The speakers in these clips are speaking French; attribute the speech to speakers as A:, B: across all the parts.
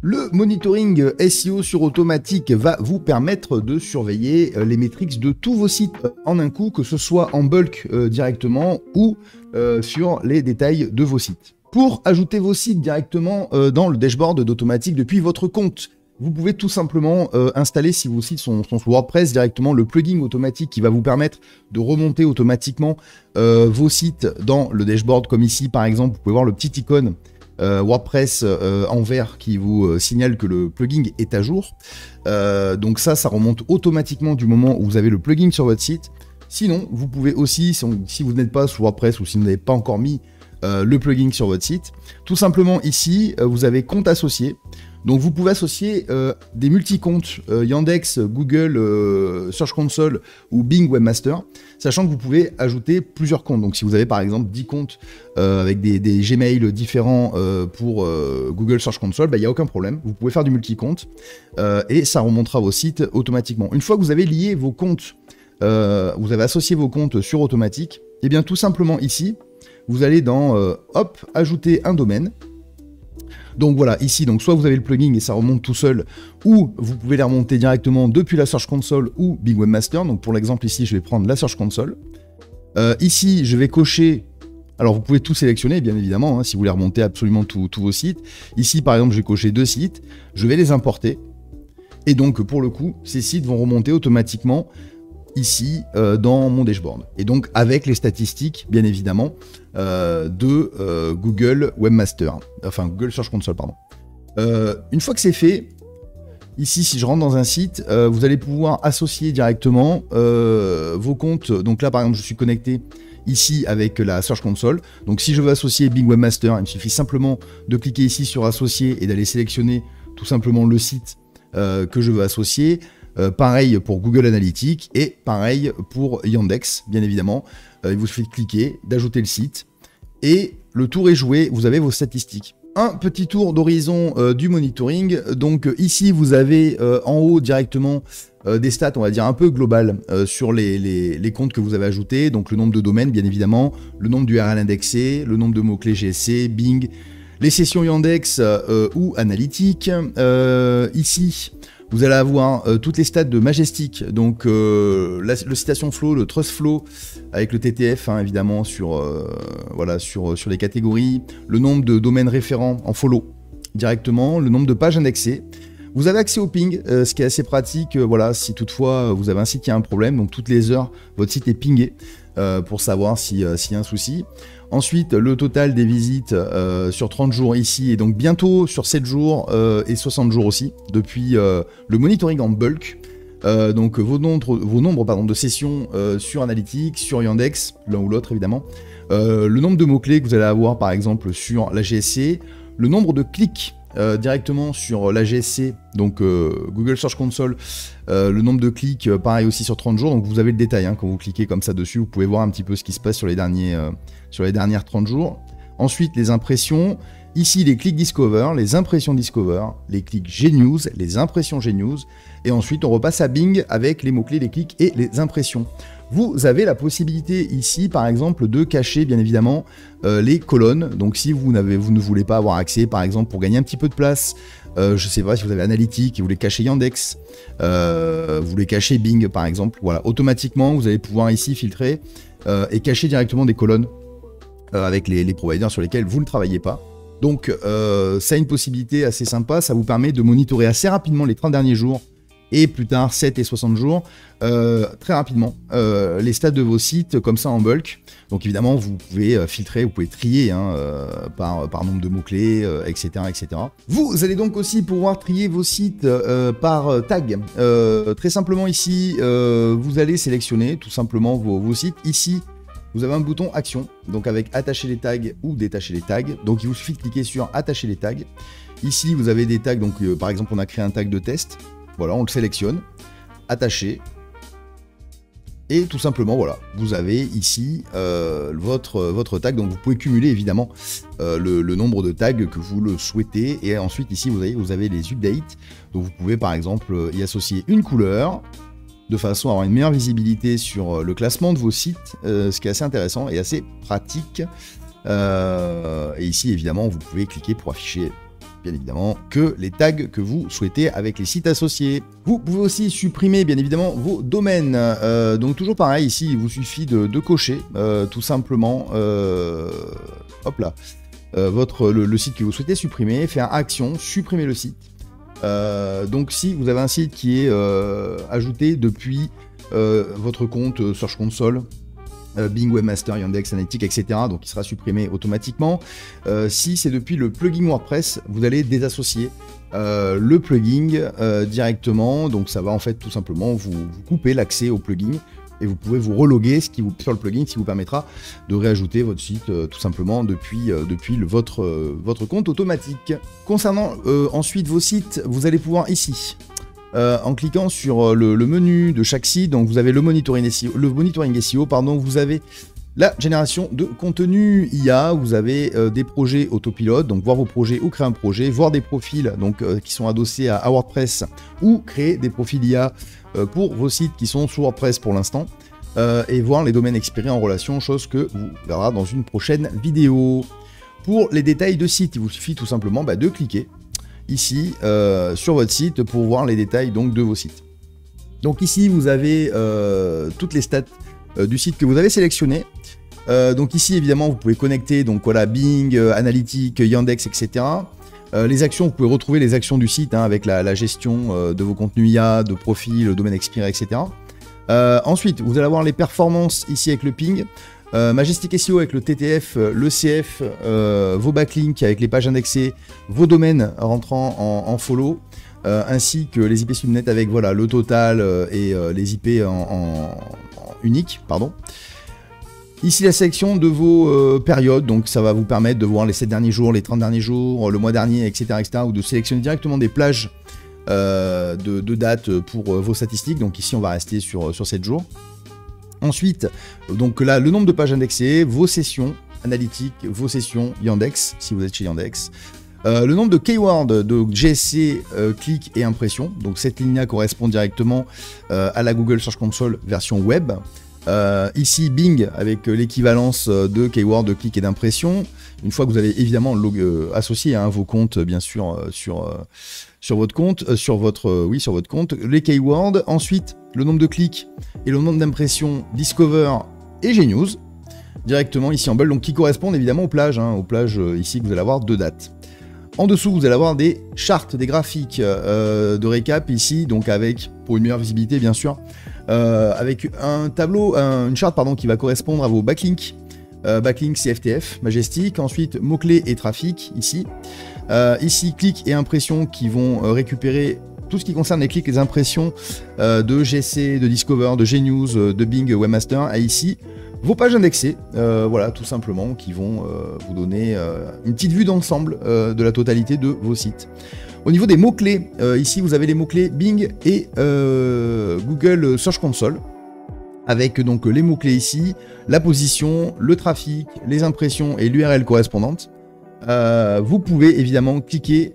A: Le monitoring SEO sur Automattic va vous permettre de surveiller les métriques de tous vos sites en un coup, que ce soit en bulk directement ou sur les détails de vos sites. Pour ajouter vos sites directement dans le dashboard d'Automattic depuis votre compte, vous pouvez tout simplement installer, si vos sites sont sous WordPress, directement le plugin Automattic qui va vous permettre de remonter automatiquement vos sites dans le dashboard, comme ici par exemple. Vous pouvez voir le petit icône WordPress en vert qui vous signale que le plugin est à jour. Donc ça remonte automatiquement du moment où vous avez le plugin sur votre site. Sinon, vous pouvez aussi, si vous n'êtes pas sous WordPress ou si vous n'avez pas encore mis le plugin sur votre site, tout simplement ici, vous avez compte associé. Donc vous pouvez associer des multi-comptes Yandex, Google, Search Console ou Bing Webmaster, sachant que vous pouvez ajouter plusieurs comptes. Donc si vous avez par exemple 10 comptes avec des Gmail différents pour Google Search Console, il n'y a aucun problème. Vous pouvez faire du multi-compte et ça remontera vos sites automatiquement. Une fois que vous avez lié vos comptes, vous avez associé vos comptes sur Automattic, et bien tout simplement ici, vous allez dans hop, ajouter un domaine. Donc voilà, ici, donc soit vous avez le plugin et ça remonte tout seul, ou vous pouvez les remonter directement depuis la Search Console ou Bing Webmaster. Donc pour l'exemple ici, je vais prendre la Search Console. Ici, je vais cocher. Alors vous pouvez tout sélectionner, bien évidemment, hein, si vous voulez remonter absolument tous vos sites. Ici, par exemple, je vais cocher 2 sites. Je vais les importer. Et donc pour le coup, ces sites vont remonter automatiquement ici dans mon dashboard. Et donc avec les statistiques, bien évidemment, de Google Webmaster, enfin Google Search Console, pardon. Une fois que c'est fait, ici, si je rentre dans un site, vous allez pouvoir associer directement vos comptes. Donc là, par exemple, je suis connecté ici avec la Search Console. Donc si je veux associer Bing Webmaster, il me suffit simplement de cliquer ici sur associer et d'aller sélectionner tout simplement le site que je veux associer. Pareil pour Google Analytics et pareil pour Yandex, bien évidemment. Il vous suffit de cliquer, d'ajouter le site et le tour est joué, vous avez vos statistiques. Un petit tour d'horizon du monitoring. Donc ici, vous avez en haut directement des stats, on va dire un peu globales sur les comptes que vous avez ajoutés. Donc le nombre de domaines, bien évidemment, le nombre d'URL indexés, le nombre de mots-clés GSC, Bing, les sessions Yandex ou Analytics. Ici, vous allez avoir toutes les stats de Majestic, donc le citation flow, le trust flow, avec le TTF, hein, évidemment, sur les catégories, le nombre de domaines référents en follow directement, le nombre de pages indexées. Vous avez accès au ping, ce qui est assez pratique, voilà, si toutefois vous avez un site qui a un problème, donc toutes les heures, votre site est pingé pour savoir s'il y a un souci. Ensuite, le total des visites sur 30 jours ici, et donc bientôt sur 7 jours et 60 jours aussi, depuis le monitoring en bulk. Donc vos nombres de sessions sur Analytics, sur Yandex, l'un ou l'autre évidemment. Le nombre de mots-clés que vous allez avoir par exemple sur la GSC, le nombre de clics directement sur la GSC, donc Google Search Console, le nombre de clics, pareil aussi sur 30 jours, donc vous avez le détail, hein, quand vous cliquez comme ça dessus, vous pouvez voir un petit peu ce qui se passe sur les dernières 30 jours. Ensuite, les impressions, ici les clics Discover, les impressions Discover, les clics Gnews, les impressions Gnews, et ensuite on repasse à Bing avec les mots-clés, les clics et les impressions. Vous avez la possibilité ici, par exemple, de cacher, bien évidemment, les colonnes. Donc, si vous ne voulez pas avoir accès, par exemple, pour gagner un petit peu de place, je sais pas, si vous avez Analytics et vous voulez cacher Yandex, vous voulez cacher Bing, par exemple, voilà, automatiquement, vous allez pouvoir ici filtrer et cacher directement des colonnes avec les providers sur lesquels vous ne travaillez pas. Donc, ça a une possibilité assez sympa, ça vous permet de monitorer assez rapidement les 30 derniers jours et plus tard 7 et 60 jours, très rapidement, les stats de vos sites comme ça en bulk. Donc évidemment, vous pouvez filtrer, vous pouvez trier hein, par nombre de mots-clés, etc., etc. Vous allez donc aussi pouvoir trier vos sites par tag. Très simplement ici, vous allez sélectionner tout simplement vos sites. Ici, vous avez un bouton action, donc avec attacher les tags ou détacher les tags. Donc il vous suffit de cliquer sur attacher les tags. Ici, vous avez des tags, donc par exemple, on a créé un tag de test. Voilà, on le sélectionne, attaché, et tout simplement, voilà, vous avez ici votre tag, donc vous pouvez cumuler évidemment le nombre de tags que vous le souhaitez, et ensuite ici vous avez les updates, donc vous pouvez par exemple y associer une couleur, de façon à avoir une meilleure visibilité sur le classement de vos sites, ce qui est assez intéressant et assez pratique, et ici évidemment vous pouvez cliquer pour afficher bien évidemment, que les tags que vous souhaitez avec les sites associés. Vous pouvez aussi supprimer, bien évidemment, vos domaines. Donc toujours pareil, ici, il vous suffit de cocher, tout simplement, hop là, le site que vous souhaitez supprimer, faire action, supprimer le site. Donc si vous avez un site qui est ajouté depuis votre compte Search Console, Bing Webmaster, Yandex, Analytics, etc. Donc il sera supprimé automatiquement. Si c'est depuis le plugin WordPress, vous allez désassocier le plugin directement. Donc ça va en fait tout simplement vous couper l'accès au plugin et vous pouvez vous reloguer sur le plugin, ce qui vous permettra de réajouter votre site tout simplement depuis votre compte automatique. Concernant ensuite vos sites, vous allez pouvoir ici, en cliquant sur le menu de chaque site, donc vous avez le monitoring SEO, pardon, vous avez la génération de contenu IA, vous avez des projets autopilote, donc voir vos projets ou créer un projet, voir des profils donc, qui sont adossés à WordPress ou créer des profils IA pour vos sites qui sont sous WordPress pour l'instant, et voir les domaines expirés en relation, chose que vous verrez dans une prochaine vidéo. Pour les détails de site, il vous suffit tout simplement de cliquer ici sur votre site pour voir les détails donc, de vos sites. Donc ici vous avez toutes les stats du site que vous avez sélectionné. Donc ici évidemment vous pouvez connecter donc voilà Bing, Analytics, Yandex, etc. Les actions, vous pouvez retrouver les actions du site avec la gestion de vos contenus IA, de profil, domaine expiré, etc. Ensuite vous allez avoir les performances ici avec le ping. Majestic SEO avec le TTF, le CF, vos backlinks avec les pages indexées, vos domaines rentrant en follow, ainsi que les IP subnet avec voilà, le total et les IP en unique, pardon. Ici la sélection de vos périodes, donc ça va vous permettre de voir les 7 derniers jours, les 30 derniers jours, le mois dernier, etc. ou de sélectionner directement des plages de dates pour vos statistiques. Donc ici on va rester sur 7 jours. Ensuite, donc là, le nombre de pages indexées, vos sessions analytiques, vos sessions Yandex, si vous êtes chez Yandex. Le nombre de keywords, de GSC, clics et impressions. Donc cette ligne-là correspond directement à la Google Search Console version web. Ici, Bing avec l'équivalence de keywords, de clics et d'impressions. Une fois que vous avez évidemment associé vos comptes, bien sûr, sur votre compte, sur votre compte, les keywords. Ensuite, le nombre de clics et le nombre d'impressions Discover et Gnews, directement ici en bulk, donc qui correspondent évidemment aux plages, ici que vous allez avoir 2 dates. En dessous, vous allez avoir des charts, des graphiques de récap ici, donc avec, pour une meilleure visibilité bien sûr, avec un tableau, une charte pardon, qui va correspondre à vos backlinks, backlinks CFTF, Majestic, ensuite mots-clés et trafic ici. Ici, clics et impressions qui vont récupérer tout ce qui concerne les clics et les impressions de GC, de Discover, de Gnews, de Bing Webmaster, et ici, vos pages indexées, voilà, tout simplement, qui vont vous donner une petite vue d'ensemble de la totalité de vos sites. Au niveau des mots-clés, ici, vous avez les mots-clés Bing et Google Search Console, avec donc les mots-clés ici, la position, le trafic, les impressions et l'URL correspondante. Vous pouvez évidemment cliquer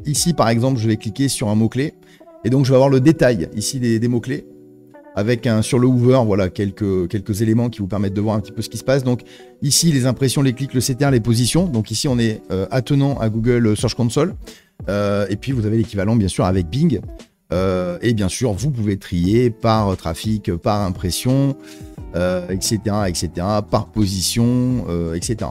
A: ici par exemple je vais cliquer sur un mot-clé et donc je vais avoir le détail ici des mots-clés avec sur le Hoover voilà, quelques éléments qui vous permettent de voir un petit peu ce qui se passe. Donc ici les impressions, les clics, le CTR, les positions, donc ici on est attenant à Google Search Console et puis vous avez l'équivalent bien sûr avec Bing et bien sûr vous pouvez trier par trafic, par impression, etc., par position, etc.